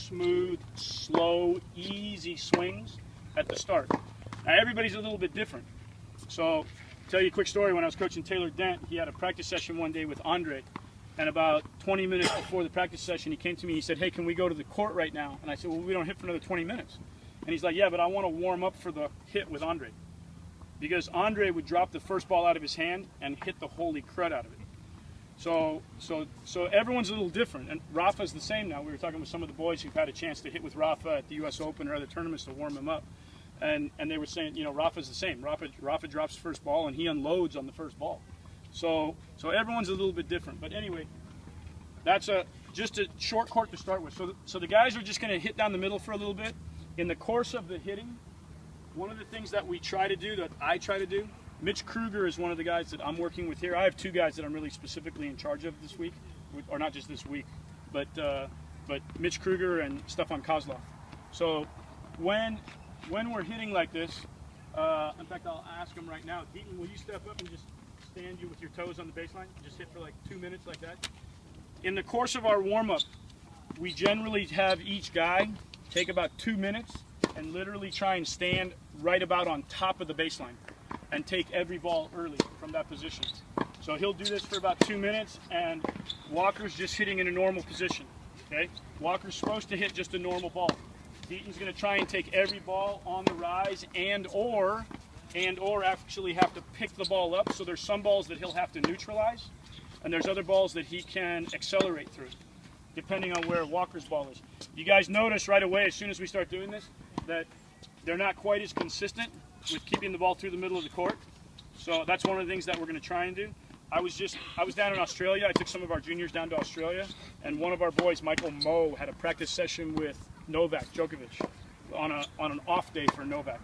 smooth, slow, easy swings at the start. Now everybody's a little bit different. So, I'll tell you a quick story. When I was coaching Taylor Dent, he had a practice session one day with Andre, and about 20 minutes before the practice session, he came to me and he said, "Hey, can we go to the court right now?" And I said, "Well, we don't hit for another 20 minutes. And he's like, "Yeah, but I want to warm up for the hit with Andre." Because Andre would drop the first ball out of his hand and hit the holy crud out of it. So everyone's a little different. And Rafa's the same now. We were talking with some of the boys who've had a chance to hit with Rafa at the U.S. Open or other tournaments to warm him up. And they were saying, you know, Rafa's the same. Rafa drops the first ball and he unloads on the first ball. So everyone's a little bit different. But anyway, that's just a short court to start with. So the guys are just going to hit down the middle for a little bit. In the course of the hitting, one of the things that we try to do, that I try to do, Mitch Kruger is one of the guys that I'm working with here. I have two guys that I'm really specifically in charge of this week, or not just this week, but Mitch Kruger and Stefan Kozlov. So when we're hitting like this, in fact, I'll ask him right now, Deaton, will you step up and just stand you with your toes on the baseline? Just hit for like 2 minutes like that. In the course of our warm-up, we generally have each guy take about 2 minutes and literally try and stand right about on top of the baseline and take every ball early from that position. So he'll do this for about 2 minutes, and Walker's just hitting in a normal position. Okay? Walker's supposed to hit just a normal ball. Deaton's going to try and take every ball on the rise and or actually have to pick the ball up. So there's some balls that he'll have to neutralize, and there's other balls that he can accelerate through, depending on where Walker's ball is. You guys notice right away, as soon as we start doing this, that they're not quite as consistent with keeping the ball through the middle of the court. So that's one of the things that we're going to try and do. I was down in Australia. I took some of our juniors down to Australia, and one of our boys, Michael Moe, had a practice session with Novak Djokovic on an off day for Novak.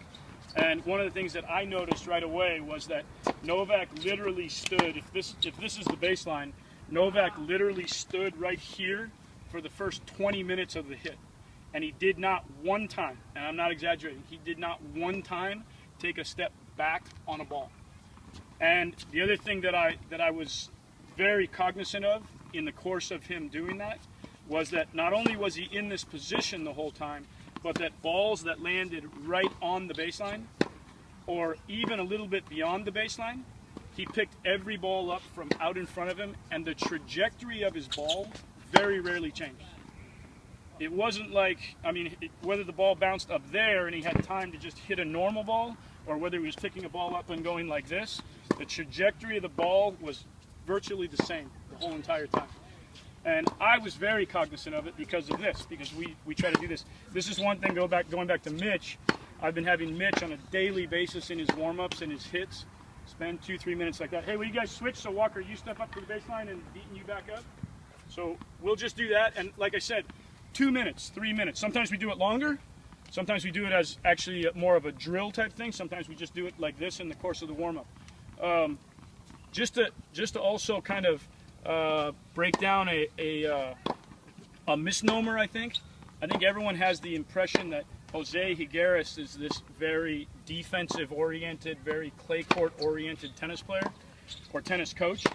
And one of the things that I noticed right away was that Novak literally stood, if this is the baseline, Novak literally stood right here for the first 20 minutes of the hit. And he did not one time, and I'm not exaggerating, he did not one time take a step back on a ball. And the other thing that I was very cognizant of in the course of him doing that was that not only was he in this position the whole time, but that balls that landed right on the baseline or even a little bit beyond the baseline, he picked every ball up from out in front of him, and the trajectory of his ball very rarely changed. It wasn't like, I mean, whether the ball bounced up there and he had time to just hit a normal ball, or whether he was picking a ball up and going like this, the trajectory of the ball was virtually the same the whole entire time. And I was very cognizant of it because of this, because we try to do this. This is one thing, going back to Mitch. I've been having Mitch on a daily basis in his warm-ups and his hits spend 2-3 minutes like that. Hey, will you guys switch? So Walker, you step up to the baseline and Deaton, you back up. So we'll just do that, and like I said, 2 minutes, 3 minutes. Sometimes we do it longer. Sometimes we do it as actually more of a drill type thing. Sometimes we just do it like this in the course of the warm-up. Just to also kind of break down a misnomer, I think. I think everyone has the impression that Jose Higueras is this very defensive-oriented, very clay court-oriented tennis player or tennis coach.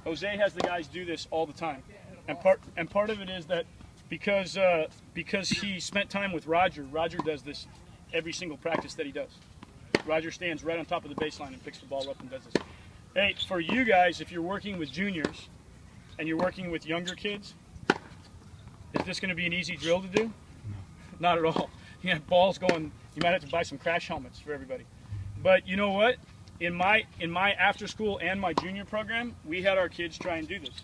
Jose has the guys do this all the time, and part of it is that because he spent time with Roger. Roger does this every single practice that he does. Roger stands right on top of the baseline and picks the ball up and does this. Hey, for you guys, if you're working with juniors and you're working with younger kids, is this going to be an easy drill to do? No. Not at all. You have balls going. You might have to buy some crash helmets for everybody. But you know what? In my after school and my junior program, we had our kids try and do this.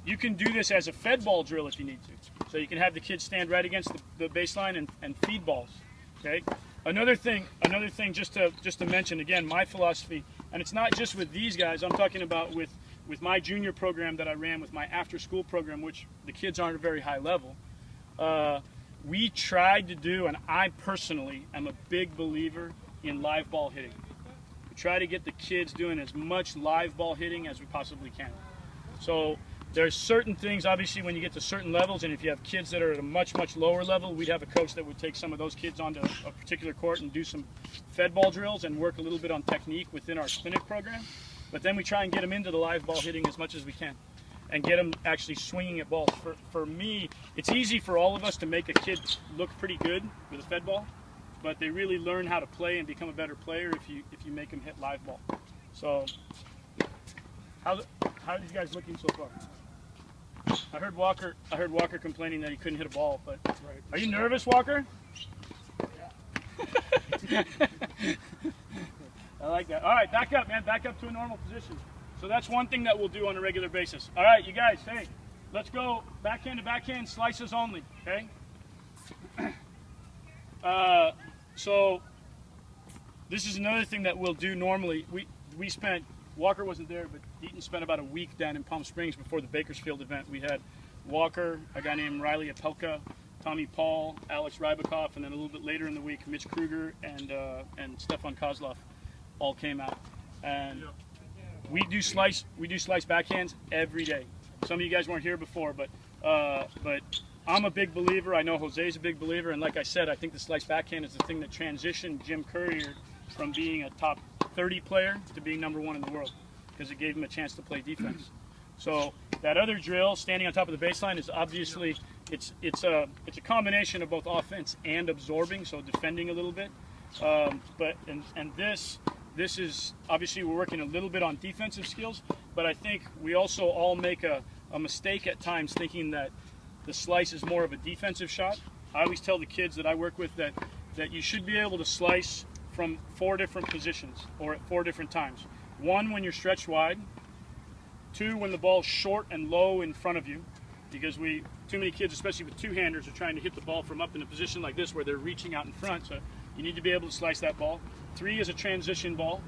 You can do this as a fed ball drill if you need to. So you can have the kids stand right against the baseline and feed balls. Okay. Another thing just to mention again, my philosophy, and it's not just with these guys. I'm talking about with my junior program that I ran, with my after school program, which the kids aren't a very high level. We tried to do, and I personally am a big believer in live ball hitting. We try to get the kids doing as much live ball hitting as we possibly can. So there's certain things, obviously, when you get to certain levels, and if you have kids that are at a much, much lower level, we'd have a coach that would take some of those kids onto a particular court and do some fed ball drills and work a little bit on technique within our clinic program. But then we try and get them into the live ball hitting as much as we can. and get them actually swinging at balls. For me, it's easy for all of us to make a kid look pretty good with a fed ball, but they really learn how to play and become a better player if you make them hit live ball. So, how are these guys looking so far? I heard Walker complaining that he couldn't hit a ball, but are you nervous, Walker? Yeah. I like that. All right, back up, man. Back up to a normal position. So that's one thing that we'll do on a regular basis. All right, you guys, hey, let's go backhand to backhand, slices only, okay? So this is another thing that we'll do normally. We spent, Walker wasn't there, but Deaton spent about a week down in Palm Springs before the Bakersfield event. We had Walker, a guy named Riley Apelka, Tommy Paul, Alex Rybakoff, and then a little bit later in the week, Mitch Kruger and Stefan Kozlov all came out. And we do slice backhands every day. Some of you guys weren't here before, but I'm a big believer. I know Jose's a big believer, and like I said, I think the slice backhand is the thing that transitioned Jim Courier from being a top 30 player to being #1 in the world, because it gave him a chance to play defense. So that other drill, standing on top of the baseline, is obviously it's a combination of both offense and absorbing, so defending a little bit. This is obviously we're working a little bit on defensive skills, but I think we also all make a mistake at times thinking that the slice is more of a defensive shot. I always tell the kids that I work with that you should be able to slice from 4 different positions or at 4 different times. 1, when you're stretched wide. 2, when the ball's short and low in front of you, because too many kids, especially with two-handers, are trying to hit the ball from up in a position like this where they're reaching out in front, so you need to be able to slice that ball. 3 is a transition ball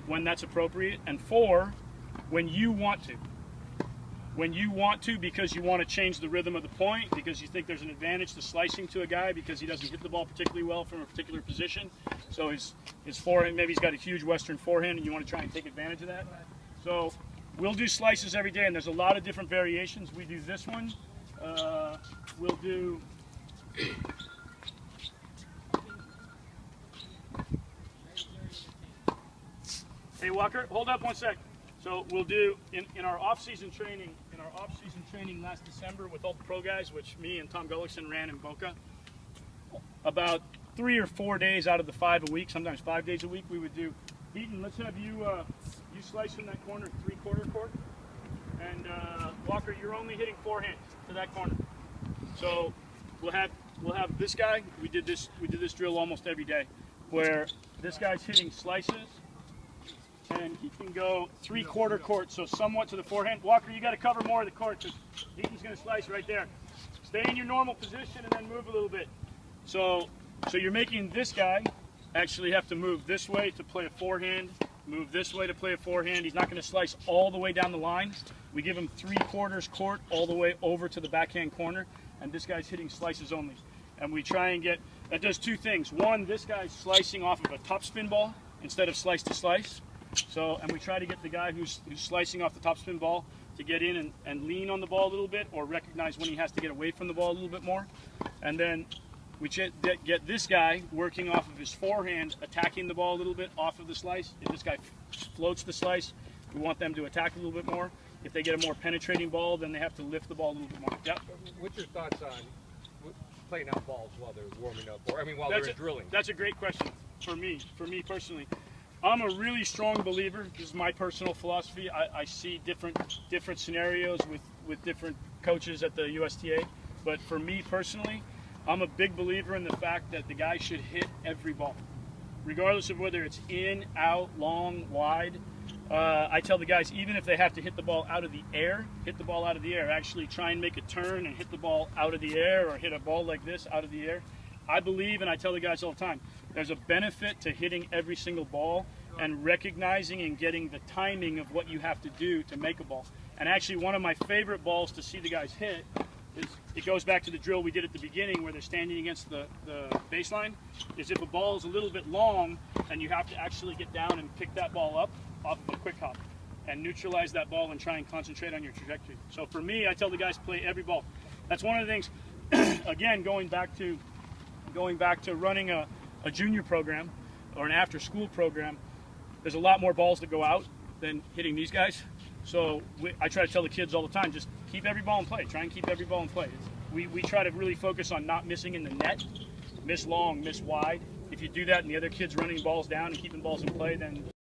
when that's appropriate, and 4, when you want to. When you want to, because you want to change the rhythm of the point, because you think there's an advantage to slicing to a guy because he doesn't hit the ball particularly well from a particular position. So his forehand, maybe he's got a huge Western forehand and you want to try and take advantage of that. So we'll do slices every day, and there's a lot of different variations. We do this one. We'll do... Hey Walker, hold up one sec. So we'll do in our off-season training. In our off-season training last December with all the pro guys, which me and Tom Gullickson ran in Boca, about 3 or 4 days out of the 5 a week, sometimes 5 days a week, we would do. Deaton, let's have you slice from that corner 3/4 court, and Walker, you're only hitting forehand to that corner. So we'll have this guy. We did this drill almost every day, where this guy's hitting slices. And he can go 3/4 court, so somewhat to the forehand. Walker, you got to cover more of the court because Deaton's going to slice right there. Stay in your normal position and then move a little bit. So you're making this guy actually have to move this way to play a forehand, move this way to play a forehand. He's not going to slice all the way down the line. We give him 3/4 court all the way over to the backhand corner, and this guy's hitting slices only. And we try and get, that does 2 things. 1, this guy's slicing off of a topspin ball instead of slice to slice. So, and we try to get the guy who's slicing off the topspin ball to get in and lean on the ball a little bit, or recognize when he has to get away from the ball a little bit more. And then we get this guy working off of his forehand, attacking the ball a little bit off of the slice. If this guy floats the slice, we want them to attack a little bit more. If they get a more penetrating ball, then they have to lift the ball a little bit more. Yep. What's your thoughts on playing out balls while they're warming up, or while they're drilling? That's a great question for me personally. I'm a really strong believer. This is my personal philosophy. I see different scenarios with different coaches at the USTA, but for me personally, I'm a big believer in the fact that the guy should hit every ball, regardless of whether it's in, out, long, wide. I tell the guys, even if they have to hit the ball out of the air, hit the ball out of the air. Actually try and make a turn and hit the ball out of the air, or hit a ball like this out of the air. I believe, and I tell the guys all the time, there's a benefit to hitting every single ball and recognizing and getting the timing of what you have to do to make a ball. And actually, one of my favorite balls to see the guys hit is, it goes back to the drill we did at the beginning where they're standing against the baseline, is if a ball is a little bit long and you have to actually get down and pick that ball up off of a quick hop and neutralize that ball and try and concentrate on your trajectory. So for me, I tell the guys, play every ball. That's one of the things, again, going back to running a junior program or an after-school program, there's a lot more balls that go out than hitting these guys. So I try to tell the kids all the time, just keep every ball in play. Try and keep every ball in play. We try to really focus on not missing in the net, miss long, miss wide. If you do that and the other kid's running balls down and keeping balls in play, then